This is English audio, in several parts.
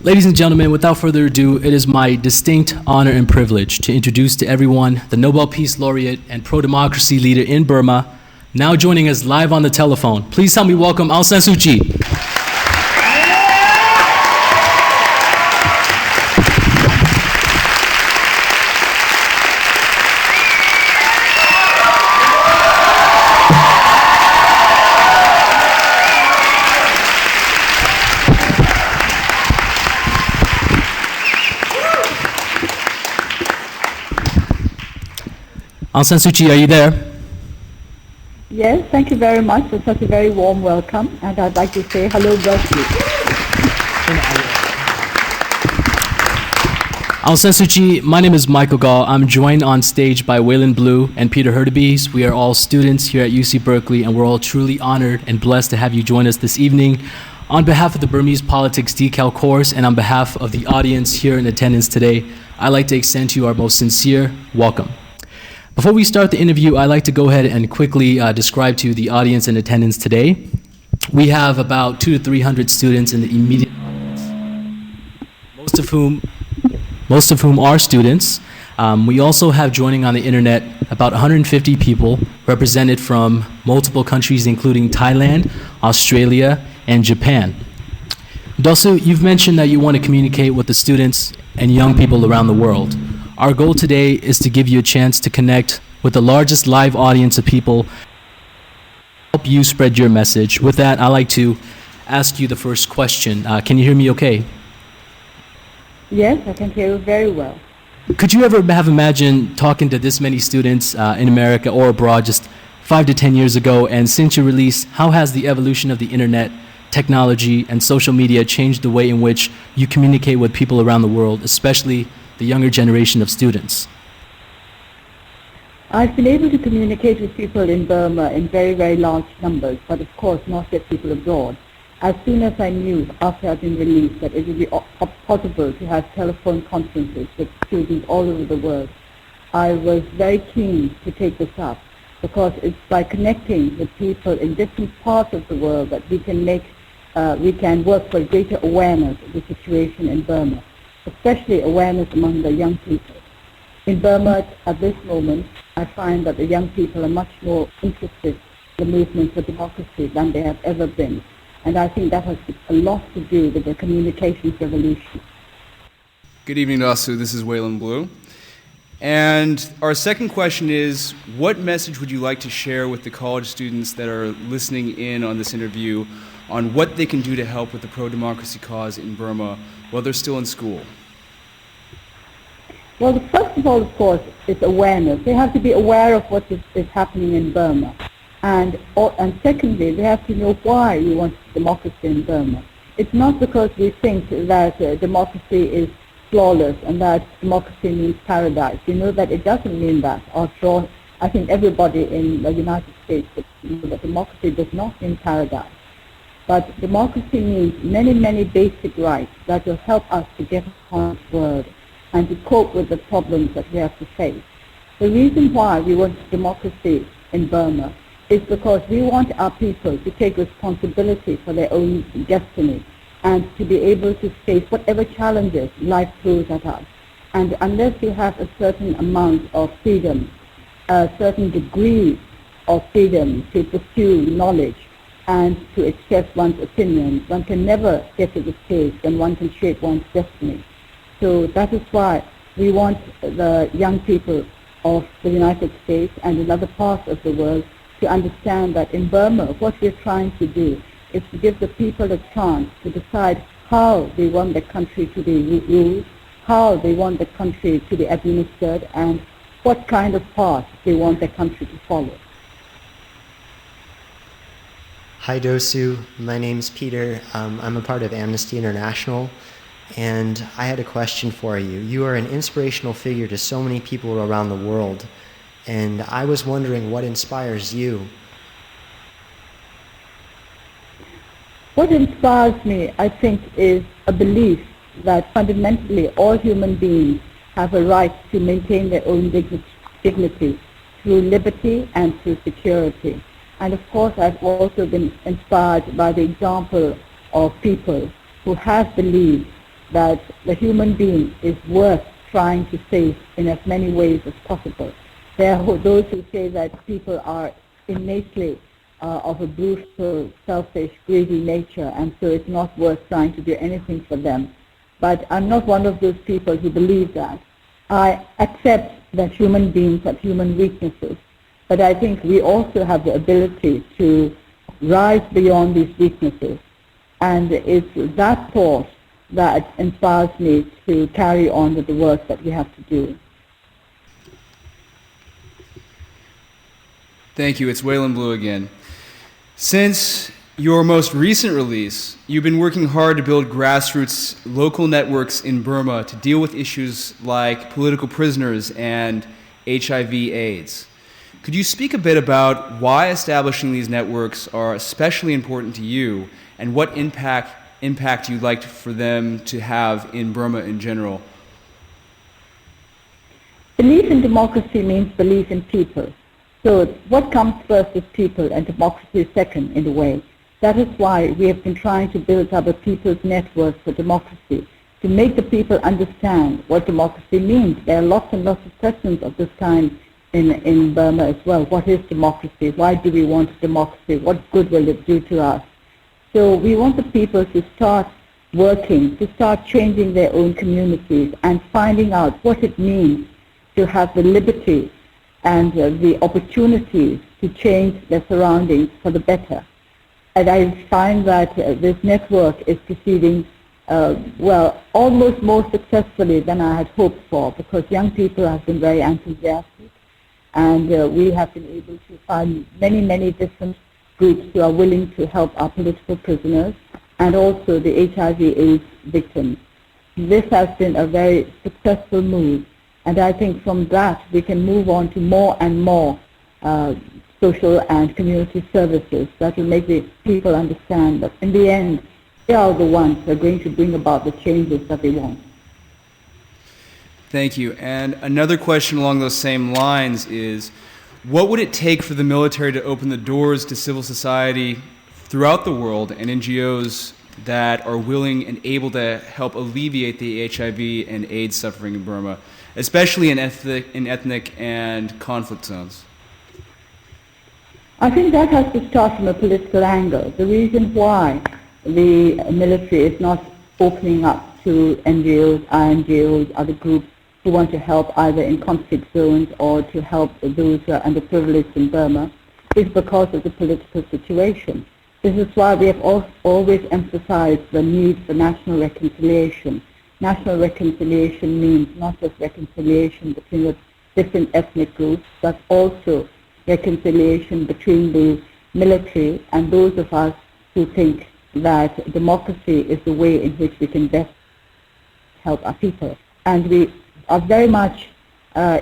Ladies and gentlemen, without further ado, it is my distinct honor and privilege to introduce to everyone the Nobel Peace Laureate and pro-democracy leader in Burma, now joining us live on the telephone. Please help me welcome Aung San Suu Kyi. Aung San Suu Kyi, are you there? Yes, thank you very much for such a very warm welcome, and I'd like to say hello, Berkeley. Aung San Suu Kyi, my name is Michael Gall. I'm joined on stage by Waylon Blue and Peter Hurtubise. We are all students here at UC Berkeley, and we're all truly honored and blessed to have you join us this evening. On behalf of the Burmese Politics Decal course and on behalf of the audience here in attendance today, I'd like to extend to you our most sincere welcome. Before we start the interview, I'd like to go ahead and quickly describe to the audience in attendance today. We have about 200 to 300 students in the immediate audience, most of whom are students. We also have joining on the internet about 150 people represented from multiple countries, including Thailand, Australia, and Japan. Dosu, you've mentioned that you want to communicate with the students and young people around the world. Our goal today is to give you a chance to connect with the largest live audience of people, help you spread your message. With that, I'd like to ask you the first question. Can you hear me okay? Yes, I can hear you very well. Could you ever have imagined talking to this many students in America or abroad just 5 to 10 years ago? And since your release, how has the evolution of the internet, technology, and social media changed the way in which you communicate with people around the world, especially the younger generation of students? I've been able to communicate with people in Burma in very, very large numbers, but of course not yet people abroad. As soon as I knew, after I'd been released, that it would be possible to have telephone conferences with students all over the world, I was very keen to take this up, because it's by connecting with people in different parts of the world that we can work for greater awareness of the situation in Burma, especially awareness among the young people. In Burma, at this moment, I find that the young people are much more interested in the movement for democracy than they have ever been. And I think that has a lot to do with the communications revolution. Good evening, Dosu. This is Waylon Blue. And our second question is, what message would you like to share with the college students that are listening in on this interview on what they can do to help with the pro-democracy cause in Burma while they're still in school? Well, first of all, of course, is awareness. They have to be aware of what is happening in Burma. And secondly, they have to know why we want democracy in Burma. It's not because we think that democracy is flawless and that democracy means paradise. We know that it doesn't mean that. After all, I think everybody in the United States knows that democracy does not mean paradise. But democracy means many, many basic rights that will help us to get on this world and to cope with the problems that we have to face. The reason why we want democracy in Burma is because we want our people to take responsibility for their own destiny and to be able to face whatever challenges life throws at us. And unless you have a certain amount of freedom, a certain degree of freedom to pursue knowledge and to express one's opinions, one can never get to the stage when one can shape one's destiny. So that is why we want the young people of the United States and in other parts of the world to understand that in Burma, what we're trying to do is to give the people a chance to decide how they want the country to be ruled, how they want the country to be administered, and what kind of path they want the country to follow. Hi Dosu, my name's Peter. I'm a part of Amnesty International, and I had a question for you. You are an inspirational figure to so many people around the world, and I was wondering what inspires you. What inspires me, I think, is a belief that fundamentally all human beings have a right to maintain their own dignity through liberty and through security. And of course, I've also been inspired by the example of people who have believed that the human being is worth trying to save in as many ways as possible. There are those who say that people are innately of a brutal, selfish, greedy nature, and so it's not worth trying to do anything for them. But I'm not one of those people who believe that. I accept that human beings have human weaknesses, but I think we also have the ability to rise beyond these weaknesses. And it's that thought that inspires me to carry on with the work that we have to do. Thank you. It's Waylon Blue again. Since your most recent release, you've been working hard to build grassroots local networks in Burma to deal with issues like political prisoners and HIV/AIDS. Could you speak a bit about why establishing these networks are especially important to you and what impact you'd like for them to have in Burma in general? Belief in democracy means belief in people. So what comes first is people, and democracy is second in a way. That is why we have been trying to build up a people's network for democracy, to make the people understand what democracy means. There are lots and lots of questions of this kind in Burma as well. What is democracy? Why do we want democracy? What good will it do to us? So we want the people to start working, to start changing their own communities and finding out what it means to have the liberty and the opportunities to change their surroundings for the better. And I find that this network is proceeding, almost more successfully than I had hoped for, because young people have been very enthusiastic, and we have been able to find many, many different groups who are willing to help our political prisoners and also the HIV/AIDS victims. This has been a very successful move, and I think from that we can move on to more and more social and community services that will make the people understand that in the end they are the ones who are going to bring about the changes that they want. Thank you. And another question along those same lines is, what would it take for the military to open the doors to civil society throughout the world and NGOs that are willing and able to help alleviate the HIV and AIDS suffering in Burma, especially in ethnic and conflict zones? I think that has to start from a political angle. The reason why the military is not opening up to NGOs, INGOs, other groups who want to help either in conflict zones or to help those who are underprivileged in Burma is because of the political situation. This is why we have always emphasized the need for national reconciliation. National reconciliation means not just reconciliation between the different ethnic groups, but also reconciliation between the military and those of us who think that democracy is the way in which we can best help our people. And we are very much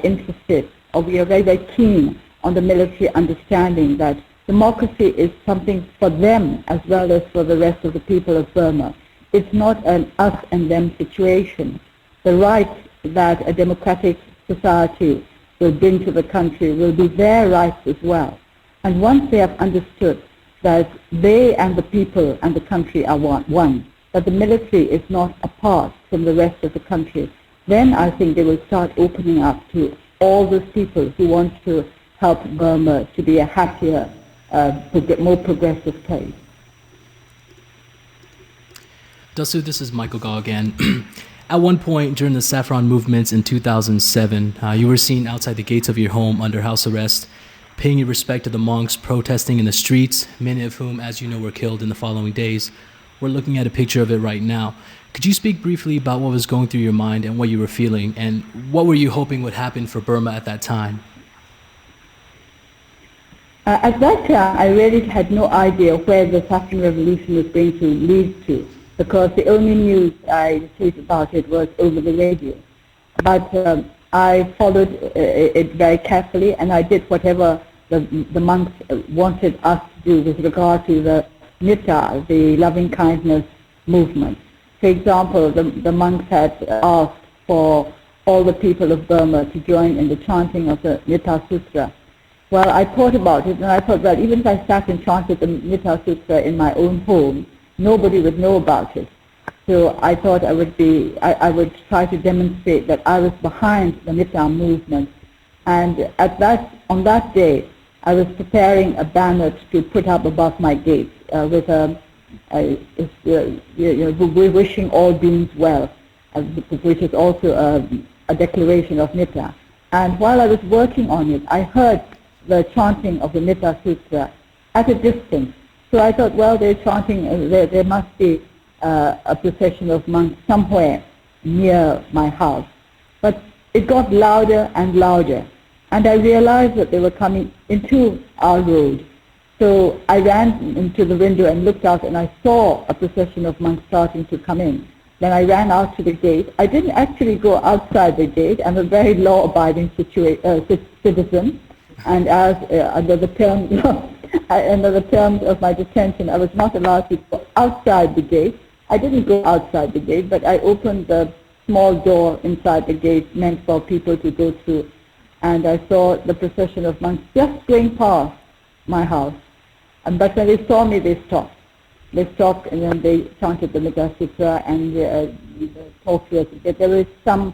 interested, or we are very, very keen on the military understanding that democracy is something for them as well as for the rest of the people of Burma. It's not an us and them situation. The rights that a democratic society will bring to the country will be their rights as well. And once they have understood that they and the people and the country are one, that the military is not apart from the rest of the country, then I think they will start opening up to all those people who want to help Burma to be a happier, more progressive place. Dasu, this is Michael Gall again. At one point during the Saffron movements in 2007, you were seen outside the gates of your home under house arrest, paying your respect to the monks protesting in the streets, many of whom, as you know, were killed in the following days. We're looking at a picture of it right now. Could you speak briefly about what was going through your mind and what you were feeling, and what were you hoping would happen for Burma at that time? At that time, I really had no idea where the Saffron Revolution was going to lead to, because the only news I received about it was over the radio. But I followed it very carefully, and I did whatever the monks wanted us to do with regard to the Nita, the loving-kindness movement. For example, the monks had asked for all the people of Burma to join in the chanting of the Nita Sutra. Well, I thought about it, and I thought, well, even if I sat and chanted the Nita Sutra in my own home, nobody would know about it. So I thought I would try to demonstrate that I was behind the Metta movement. And on that day, I was preparing a banner to put up above my gate with we're wishing all beings well, which is also a declaration of Metta. And while I was working on it, I heard the chanting of the Metta Sutra at a distance. So I thought, well, they're chanting, there must be a procession of monks somewhere near my house. But it got louder and louder. And I realized that they were coming into our road. So I ran into the window and looked out, and I saw a procession of monks starting to come in. Then I ran out to the gate. I didn't actually go outside the gate. I'm a very law-abiding citizen. And as under the terms of my detention, I was not allowed to go outside the gate. I didn't go outside the gate, but I opened the small door inside the gate meant for people to go through. And I saw the procession of monks just going past my house. But when they saw me, they stopped. They stopped, and then they chanted the Metta Sutra and talked to us. There were some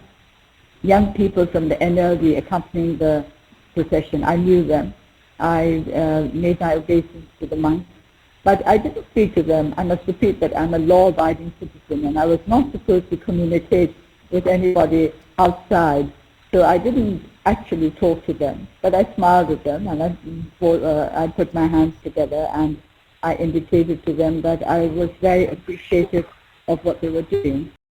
young people from the NLD accompanying the procession. I knew them. I made my obeisance to the monks. But I didn't speak to them. I must repeat that I'm a law-abiding citizen, and I was not supposed to communicate with anybody outside. So I didn't actually talk to them, but I smiled at them, and I put my hands together, and I indicated to them that I was very appreciative of what they were doing.